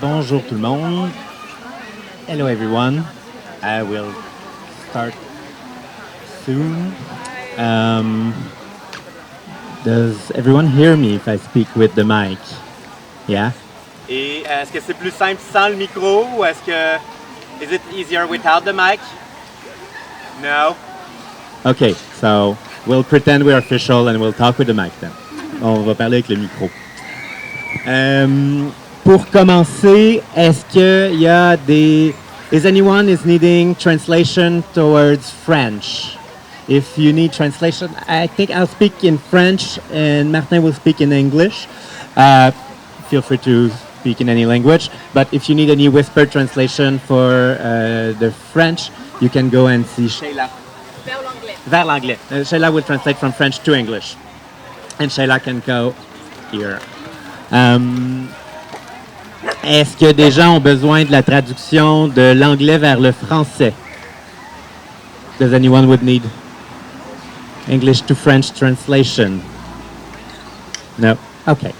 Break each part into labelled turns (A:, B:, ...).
A: Bonjour tout le monde. Hello everyone. I will start soon. Does everyone hear me if I speak with the mic? Yeah?
B: Et est-ce que c'est plus simple sans le micro ou est-ce que is it easier without the mic? No.
A: Okay, so we'll pretend we're official and we'll talk with the mic then. On va parler avec le micro. Pour commencer, est-ce qu'il y a des... Is anyone is needing translation towards French? If you need translation, I think I'll speak in French and Martin will speak in English. Feel free to speak in any language. But if you need any whispered translation for the French, you can go and see Sheila.
C: Vers l'anglais.
A: Vers l'anglais. Sheila will translate from French to English. And Sheila can go here. Est-ce que des gens ont besoin de la traduction de l'anglais vers le français? Does anyone would need English to French translation? No? Okay.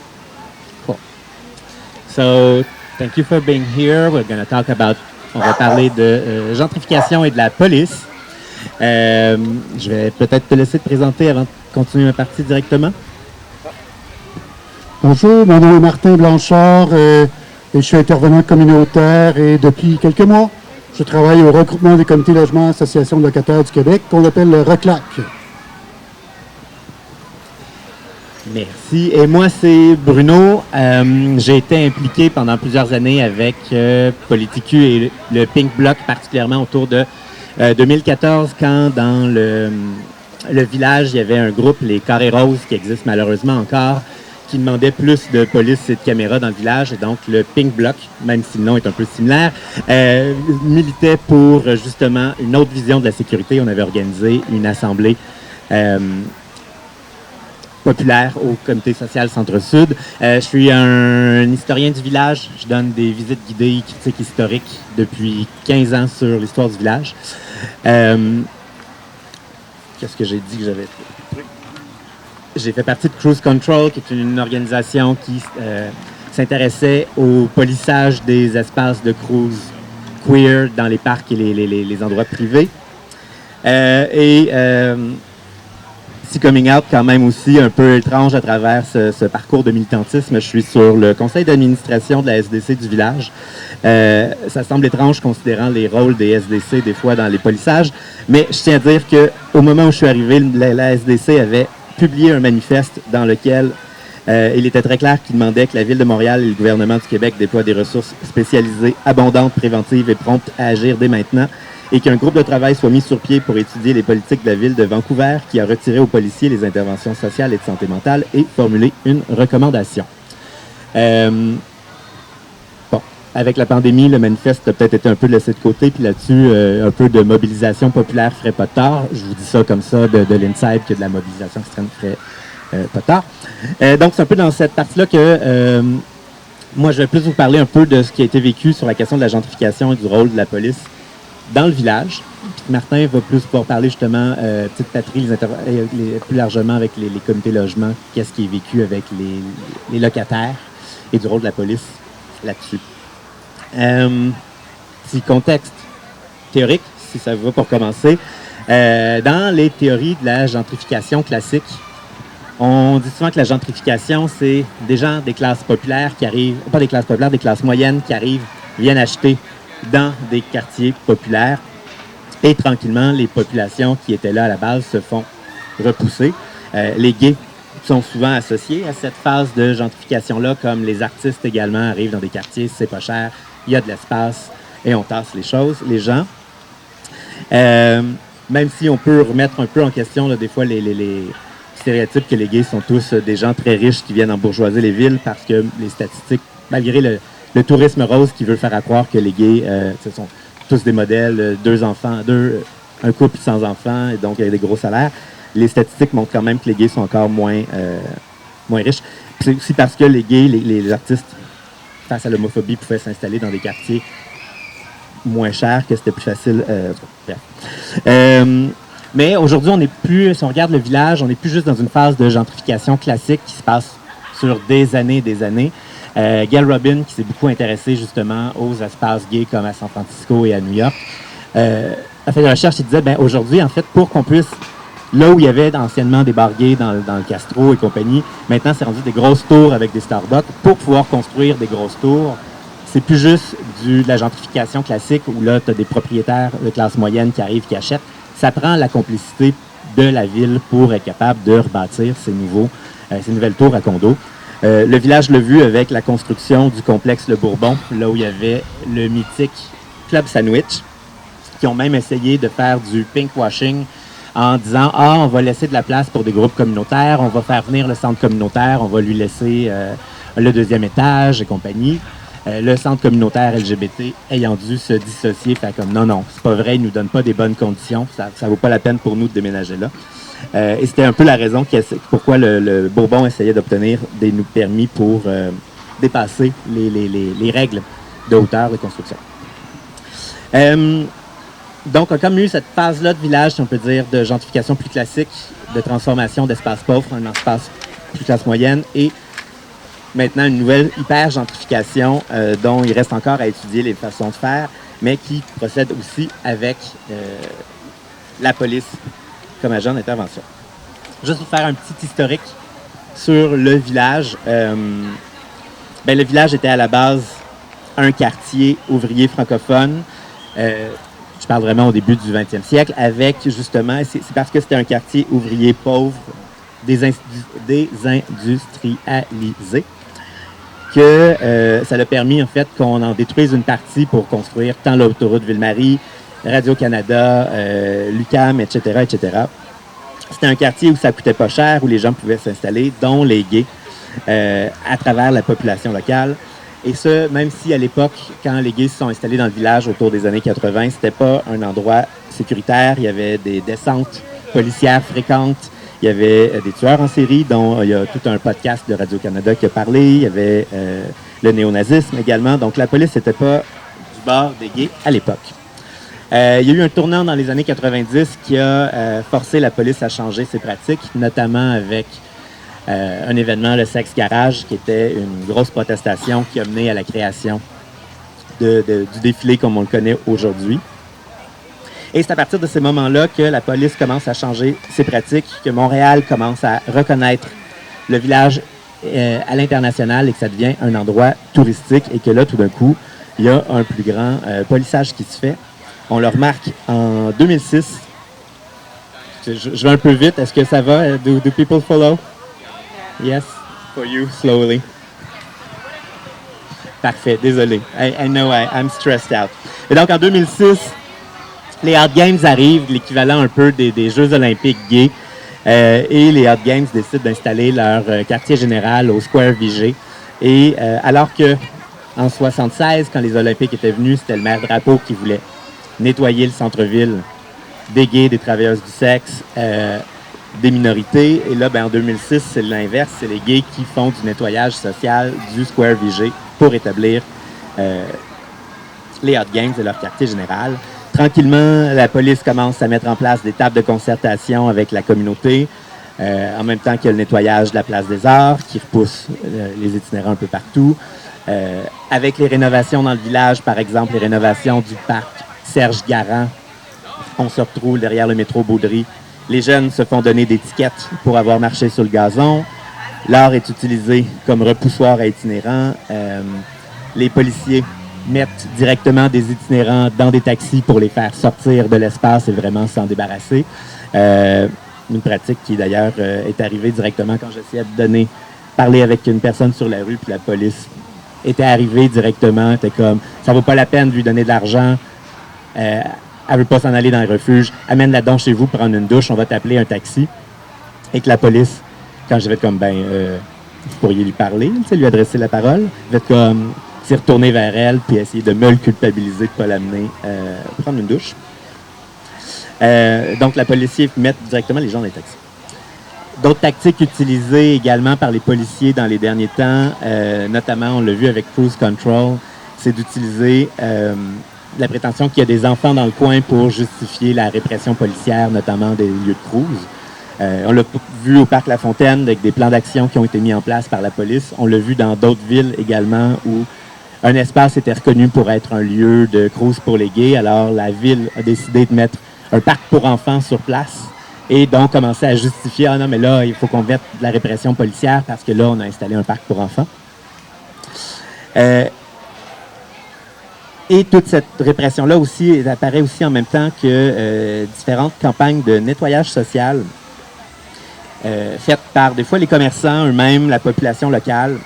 A: Cool. So, thank you for being here. We're going to talk about, on va parler de gentrification et de la police. Je vais peut-être te laisser te présenter avant de continuer ma partie directement.
D: Bonjour, mon nom est Martin Blanchard et je suis intervenant communautaire et depuis quelques mois, je travaille au regroupement des comités logements Association de locataires du Québec qu'on appelle le RECLAC.
A: Merci. Et moi, c'est Bruno. J'ai été impliqué pendant plusieurs années avec Politicus et le Pink Bloc, particulièrement autour de 2014, quand dans le village, il y avait un groupe, les Carrés Roses, qui existe malheureusement encore, qui demandait plus de police et de caméras dans le village. Et donc, le Pink Bloc, même si le nom est un peu similaire, militait pour justement une autre vision de la sécurité. On avait organisé une assemblée populaire au comité social Centre-Sud. Je suis un historien du village. Je donne des visites guidées, critiques historiques depuis 15 ans sur l'histoire du village. Qu'est-ce que j'ai dit que j'avais fait? J'ai fait partie de Cruise Control, qui est une organisation qui s'intéressait au polissage des espaces de cruise queer dans les parcs et les endroits privés. Si coming out quand même aussi un peu étrange à travers ce parcours de militantisme, je suis sur le conseil d'administration de la SDC du village. Ça semble étrange considérant les rôles des SDC des fois dans les polissages, mais je tiens à dire qu'au moment où je suis arrivé, la SDC avait publié un manifeste dans lequel il était très clair qu'il demandait que la Ville de Montréal et le gouvernement du Québec déploient des ressources spécialisées, abondantes, préventives et promptes à agir dès maintenant, et qu'un groupe de travail soit mis sur pied pour étudier les politiques de la Ville de Vancouver qui a retiré aux policiers les interventions sociales et de santé mentale et formulé une recommandation. Avec la pandémie, le manifeste a peut-être été un peu laissé de côté, puis là-dessus, un peu de mobilisation populaire ferait pas tort. Je vous dis ça comme ça de l'inside que de la mobilisation extrême ferait pas tort. Donc, c'est un peu dans cette partie-là que moi, je vais plus vous parler un peu de ce qui a été vécu sur la question de la gentrification et du rôle de la police dans le village. Puis Martin va plus pouvoir parler justement, Petite Patrie, plus largement avec les comités logements, qu'est-ce qui est vécu avec les locataires et du rôle de la police là-dessus. Petit contexte théorique, si ça vous va pour commencer. Dans les théories de la gentrification classique, on dit souvent que la gentrification, c'est des gens des classes populaires qui arrivent, pas des classes populaires, des classes moyennes qui arrivent, viennent acheter dans des quartiers populaires et tranquillement, les populations qui étaient là à la base se font repousser. Les gays sont souvent associés à cette phase de gentrification-là, comme les artistes également arrivent dans des quartiers, c'est pas cher, il y a de l'espace et on tasse les choses, les gens. Même si on peut remettre un peu en question là, des fois les stéréotypes que les gays sont tous des gens très riches qui viennent embourgeoiser les villes parce que les statistiques, malgré le tourisme rose qui veut faire à croire que les gays, ce sont tous des modèles, un couple sans enfants, et donc il y a des gros salaires. Les statistiques montrent quand même que les gays sont encore moins riches. C'est aussi parce que les gays, les artistes, face à l'homophobie, pouvaient s'installer dans des quartiers moins chers, que c'était plus facile. Mais aujourd'hui, on n'est plus, si on regarde le village, on n'est plus juste dans une phase de gentrification classique qui se passe sur des années et des années. Gail Rubin, qui s'est beaucoup intéressé justement aux espaces gays comme à San Francisco et à New York, a fait des recherches et disait, ben aujourd'hui, en fait, pour qu'on puisse, là où il y avait anciennement des bars gays dans le Castro et compagnie, maintenant c'est rendu des grosses tours avec des Starbucks. Pour pouvoir construire des grosses tours, c'est plus juste de la gentrification classique où là, tu as des propriétaires de classe moyenne qui arrivent, qui achètent. Ça prend la complicité de la ville pour être capable de rebâtir ces nouvelles tours à condos. Le village l'a vu avec la construction du complexe Le Bourbon, là où il y avait le mythique Club Sandwich, qui ont même essayé de faire du pinkwashing en disant « Ah, on va laisser de la place pour des groupes communautaires, on va faire venir le centre communautaire, on va lui laisser le 2e étage et compagnie. » Le centre communautaire LGBT ayant dû se dissocier, fait comme non, c'est pas vrai, ils nous donnent pas des bonnes conditions, ça vaut pas la peine pour nous de déménager là. Et c'était un peu la raison pourquoi le Bourbon essayait d'obtenir des permis pour dépasser les règles de hauteur de construction. Donc, on a comme eu cette phase-là de village, si on peut dire, de gentrification plus classique, de transformation d'espace pauvre en espace plus classe moyenne et maintenant une nouvelle hyper-gentrification dont il reste encore à étudier les façons de faire, mais qui procède aussi avec la police comme agent d'intervention. Juste pour faire un petit historique sur le village. Le village était à la base un quartier ouvrier francophone. Je parle vraiment au début du 20e siècle, avec justement, c'est parce que c'était un quartier ouvrier pauvre, désindustrialisé, que ça a permis en fait qu'on en détruise une partie pour construire tant l'autoroute Ville-Marie, Radio-Canada, l'UQAM, etc., etc. C'était un quartier où ça coûtait pas cher, où les gens pouvaient s'installer, dont les gays, à travers la population locale. Et ce, même si à l'époque, quand les gays se sont installés dans le village autour des années 80, c'était pas un endroit sécuritaire. Il y avait des descentes policières fréquentes. Il y avait des tueurs en série, dont il y a tout un podcast de Radio-Canada qui a parlé. Il y avait le néonazisme également. Donc la police n'était pas du bord des gays à l'époque. Il y a eu un tournant dans les années 90 qui a forcé la police à changer ses pratiques, notamment avec un événement, le Sex Garage, qui était une grosse protestation qui a mené à la création du défilé comme on le connaît aujourd'hui. Et c'est à partir de ces moments-là que la police commence à changer ses pratiques, que Montréal commence à reconnaître le village à l'international et que ça devient un endroit touristique et que là, tout d'un coup, il y a un plus grand polissage qui se fait. On le remarque en 2006. Je vais un peu vite. Est-ce que ça va? Do people follow? Yes, for you, slowly. Parfait, désolé. I know I'm stressed out. Et donc, en 2006, les Hot Games arrivent, l'équivalent un peu des Jeux olympiques gays. Et les Hot Games décident d'installer leur quartier général au Square Vigée. Et alors que en 76, quand les Olympiques étaient venus, c'était le maire Drapeau qui voulait nettoyer le centre-ville des gays, des travailleuses du sexe, des minorités. Et là, en 2006, c'est l'inverse. C'est les gays qui font du nettoyage social du Square Vigée pour établir les Hot Games et leur quartier général. Tranquillement, la police commence à mettre en place des tables de concertation avec la communauté, en même temps qu'il y a le nettoyage de la place des Arts, qui repousse les itinérants un peu partout. Avec les rénovations dans le village, par exemple, les rénovations du parc Serge Garand, on se retrouve derrière le métro Baudry. Les jeunes se font donner des tickets pour avoir marché sur le gazon. L'art est utilisé comme repoussoir à itinérants. Les policiers mettent directement des itinérants dans des taxis pour les faire sortir de l'espace et vraiment s'en débarrasser. Une pratique qui, d'ailleurs, est arrivée directement quand j'essayais de parler avec une personne sur la rue, puis la police était arrivée directement, était comme, ça vaut pas la peine de lui donner de l'argent, elle veut pas s'en aller dans le refuge, amène-la donc chez vous prendre une douche, on va t'appeler un taxi. Et que la police, quand je vais être comme, vous pourriez lui parler, lui adresser la parole, je vais être comme, s'y retourner vers elle, puis essayer de me le culpabiliser de pas l'amener prendre une douche. Donc, la policier met directement les gens dans les taxis. D'autres tactiques utilisées également par les policiers dans les derniers temps, notamment, on l'a vu avec Cruise Control, c'est d'utiliser la prétention qu'il y a des enfants dans le coin pour justifier la répression policière, notamment des lieux de cruise. On l'a vu au Parc La Fontaine avec des plans d'action qui ont été mis en place par la police. On l'a vu dans d'autres villes également où un espace était reconnu pour être un lieu de cruise pour les gays. Alors, la ville a décidé de mettre un parc pour enfants sur place et donc commencer à justifier « Ah non, mais là, il faut qu'on mette de la répression policière parce que là, on a installé un parc pour enfants. » Et toute cette répression-là aussi apparaît aussi en même temps que différentes campagnes de nettoyage social faites par des fois les commerçants eux-mêmes, la population locale.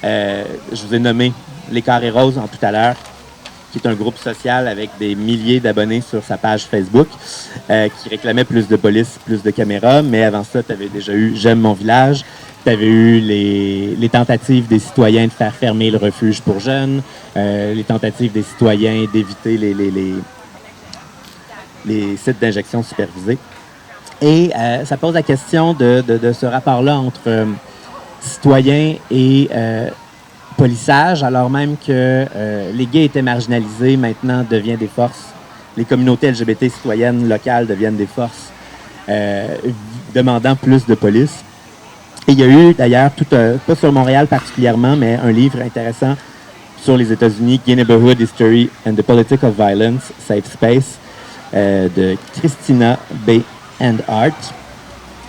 A: Je vous ai nommé Les Carrés Roses en tout à l'heure, qui est un groupe social avec des milliers d'abonnés sur sa page Facebook, qui réclamait plus de police, plus de caméras. Mais avant ça, tu avais déjà eu J'aime mon village. Tu avais eu les tentatives des citoyens de faire fermer le refuge pour jeunes, les tentatives des citoyens d'éviter les sites d'injection supervisés. Et ça pose la question de ce rapport-là entre citoyens et polissage, alors même que les gays étaient marginalisés, maintenant deviennent des forces. Les communautés LGBT citoyennes locales deviennent des forces demandant plus de police. Et il y a eu d'ailleurs, pas sur Montréal particulièrement, mais un livre intéressant sur les États-Unis, Gay Neighborhood History and the Politics of Violence, Safe Space, de Christina B. and Art,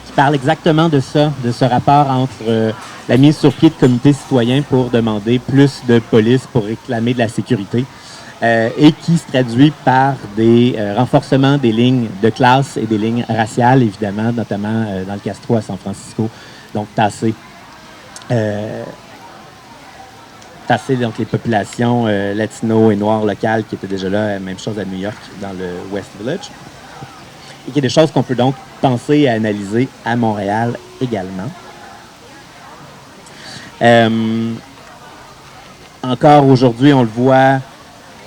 A: qui parle exactement de ça, de ce rapport entre la mise sur pied de comités citoyens pour demander plus de police, pour réclamer de la sécurité, et qui se traduit par des renforcements des lignes de classe et des lignes raciales, évidemment, notamment dans le Castro à San Francisco. Donc, tasser donc, les populations latino et noires locales qui étaient déjà là, même chose à New York, dans le West Village. Et qui est des choses qu'on peut donc penser et analyser à Montréal également. Encore aujourd'hui, on le voit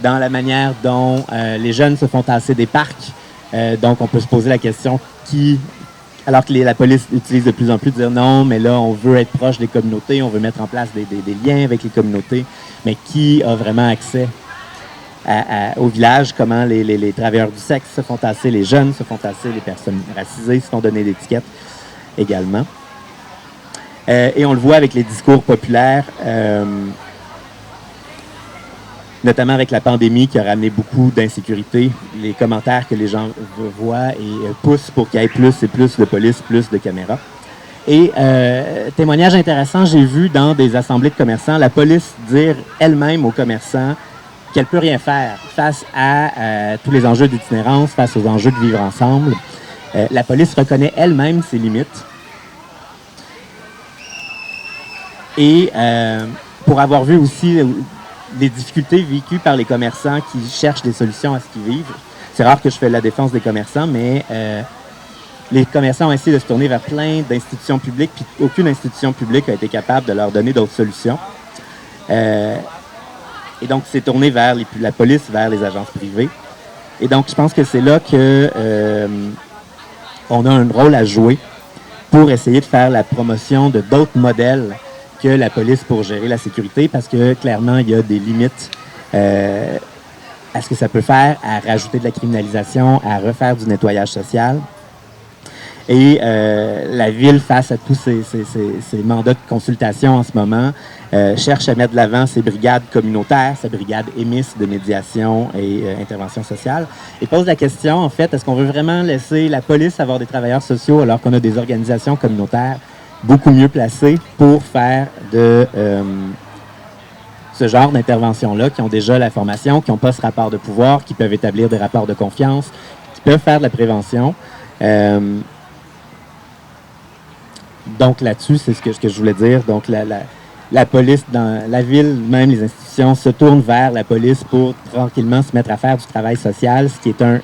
A: dans la manière dont les jeunes se font tasser des parcs. Donc, on peut se poser la question alors que la police utilise de plus en plus de dire non, mais là, on veut être proche des communautés, on veut mettre en place des liens avec les communautés, mais qui a vraiment accès au village? Comment les travailleurs du sexe se font tasser, les jeunes se font tasser, les personnes racisées se font donner d'étiquettes également. Et on le voit avec les discours populaires, notamment avec la pandémie qui a ramené beaucoup d'insécurité, les commentaires que les gens voient et poussent pour qu'il y ait plus et plus de police, plus de caméras. Et témoignage intéressant, j'ai vu dans des assemblées de commerçants, la police dire elle-même aux commerçants qu'elle ne peut rien faire face à tous les enjeux d'itinérance, face aux enjeux de vivre ensemble. La police reconnaît elle-même ses limites. Et pour avoir vu aussi les difficultés vécues par les commerçants qui cherchent des solutions à ce qu'ils vivent. C'est rare que je fais la défense des commerçants, mais les commerçants ont essayé de se tourner vers plein d'institutions publiques, puis aucune institution publique a été capable de leur donner d'autres solutions. Et donc, c'est tourné vers la police, vers les agences privées. Et donc, je pense que c'est là que on a un rôle à jouer pour essayer de faire la promotion de d'autres modèles que la police pour gérer la sécurité, parce que clairement, il y a des limites à ce que ça peut faire, à rajouter de la criminalisation, à refaire du nettoyage social. Et la Ville, face à tous ces mandats de consultation en ce moment, cherche à mettre de l'avant ses brigades communautaires, sa brigade émisse de médiation et intervention sociale, et pose la question, en fait, est-ce qu'on veut vraiment laisser la police avoir des travailleurs sociaux alors qu'on a des organisations communautaires beaucoup mieux placés pour faire de ce genre d'intervention-là, qui ont déjà la formation, qui n'ont pas ce rapport de pouvoir, qui peuvent établir des rapports de confiance, qui peuvent faire de la prévention. Donc là-dessus, c'est ce que je voulais dire. Donc la police, dans la Ville, même les institutions, se tournent vers la police pour tranquillement se mettre à faire du travail social, ce qui est un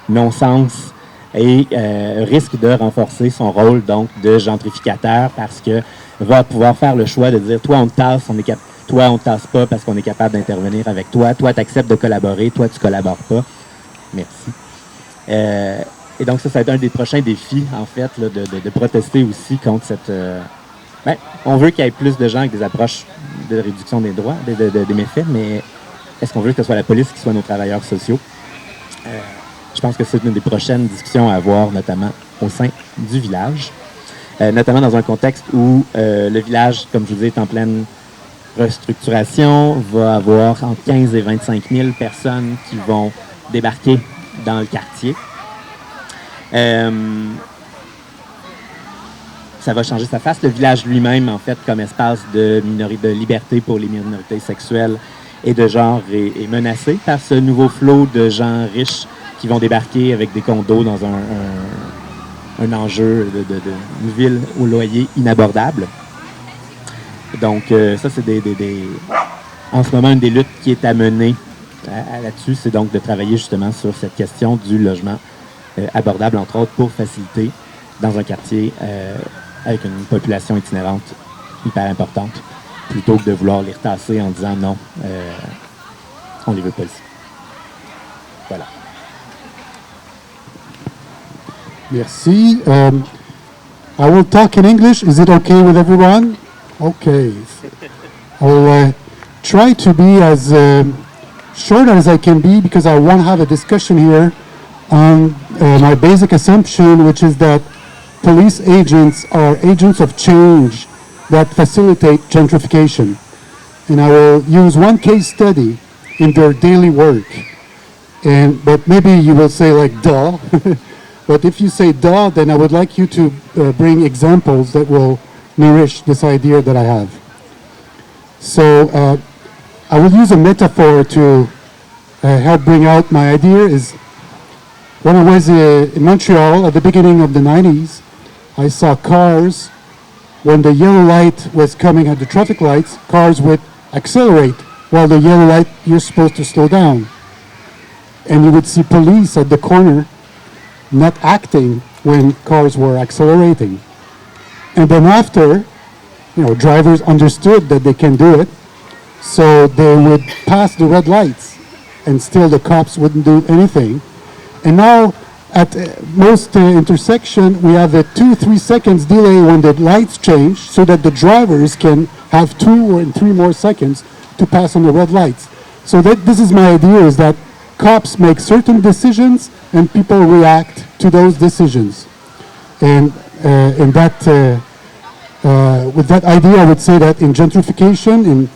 A: non-sens et risque de renforcer son rôle donc de gentrificateur, parce que va pouvoir faire le choix de dire toi on te tasse, toi on te tasse pas parce qu'on est capable d'intervenir avec toi, toi tu acceptes de collaborer, toi tu collabores pas. Merci. Et donc ça va être un des prochains défis en fait là, de protester aussi contre cette on veut qu'il y ait plus de gens avec des approches de réduction des droits, des méfaits, mais est-ce qu'on veut que ce soit la police qui soit nos travailleurs sociaux? Je pense que c'est une des prochaines discussions à avoir, notamment au sein du village, notamment dans un contexte où le village, comme je vous dis, est en pleine restructuration, va avoir entre 15 et 25 000 personnes qui vont débarquer dans le quartier. Ça va changer sa face. Le village lui-même, en fait, comme espace de liberté pour les minorités sexuelles et de genre, est menacé par ce nouveau flot de gens riches qui vont débarquer avec des condos dans un enjeu d'une ville au loyer inabordable. Donc, ça, c'est en ce moment, une des luttes qui est à mener là-dessus, c'est donc de travailler justement sur cette question du logement abordable, entre autres, pour faciliter dans un quartier avec une population itinérante hyper importante, plutôt que de vouloir les retasser en disant non, on les veut pas ici. Voilà.
D: Merci. I will talk in English. Is it okay with everyone? Okay. I will try to be as short as I can be because I want to have a discussion here on my basic assumption, which is that police agents are agents of change that facilitate gentrification. And I will use one case study in their daily work. But maybe you will say like, duh. But if you say duh, then I would like you to bring examples that will nourish this idea that I have. So I will use a metaphor to help bring out my idea. Is when I was in Montreal at the beginning of the 90s, I saw cars, when the yellow light was coming at the traffic lights, cars would accelerate while the yellow light, you're supposed to slow down. And you would see police at the corner not acting when cars were accelerating. And then after, drivers understood that they can do it, so they would pass the red lights, and still the cops wouldn't do anything. And now, at most intersection, we have a 2-3 seconds delay when the lights change, so that the drivers can have 2 or 3 more seconds to pass on the red lights. So this is my idea, is that cops make certain decisions and people react to those decisions. And with that idea, I would say that in gentrification, in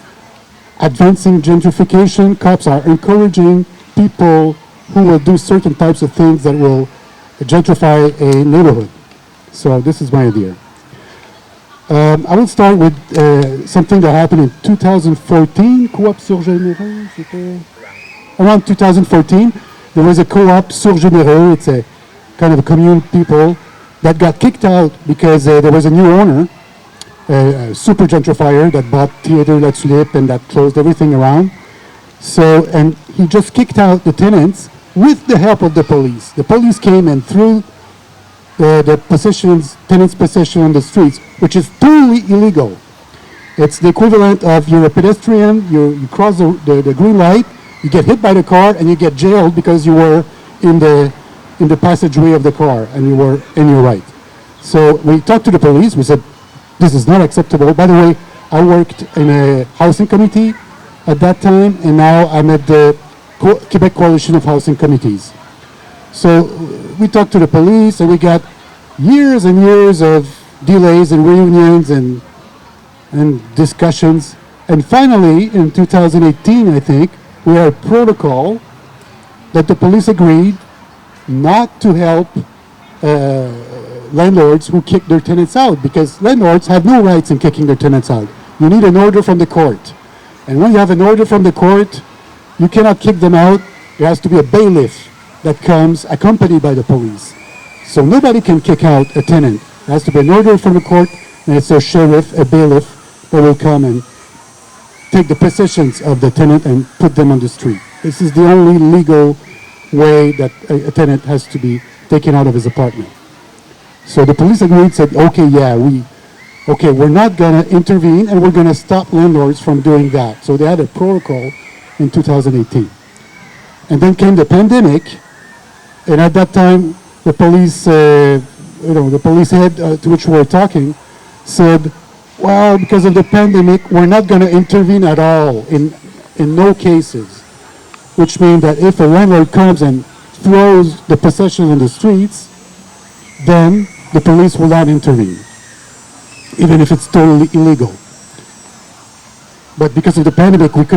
D: advancing gentrification, cops are encouraging people who will do certain types of things that will gentrify a neighborhood. So this is my idea. I will start with something that happened in 2014, Co-op sur Généreux, around 2014. There was a co-op sur Généreux, it's a kind of a commune people that got kicked out because there was a new owner, a super gentrifier that bought Theatre La Tulipe and that closed everything around. So, and he just kicked out the tenants with the help of the police. The police came and threw the tenants' possession on the streets, which is totally illegal. It's the equivalent of you're a pedestrian, you cross the green light, you get hit by the car, and you get jailed because you were in the passageway of the car and you were in your right. So we talked to the police. We said, this is not acceptable. By the way, I worked in a housing committee at that time, and now I'm at the Quebec Coalition of Housing Committees. So we talked to the police, and we got years and years of delays and reunions and discussions. And finally, in 2018, I think, we had a protocol that the police agreed not to help landlords who kick their tenants out, because landlords have no rights in kicking their tenants out. You need an order from the court. And when you have an order from the court, you cannot kick them out. There has to be a bailiff that comes accompanied by the police. So nobody can kick out a tenant. There has to be an order from the court, and it's a sheriff, a bailiff, that will come and take the possessions of the tenant and put them on the street. This is the only legal way that a tenant has to be taken out of his apartment. So the police agreed, said, okay, yeah, we're not going to intervene, and we're going to stop landlords from doing that. So they had a protocol in 2018. And then came the pandemic, and at that time, the police, the police head to which we were talking said, well, because of the pandemic, we're not going to intervene at all in no cases, which means that if a landlord comes and throws the possession on the streets, then the police will not intervene, even if it's totally illegal. But because of the pandemic, we couldn't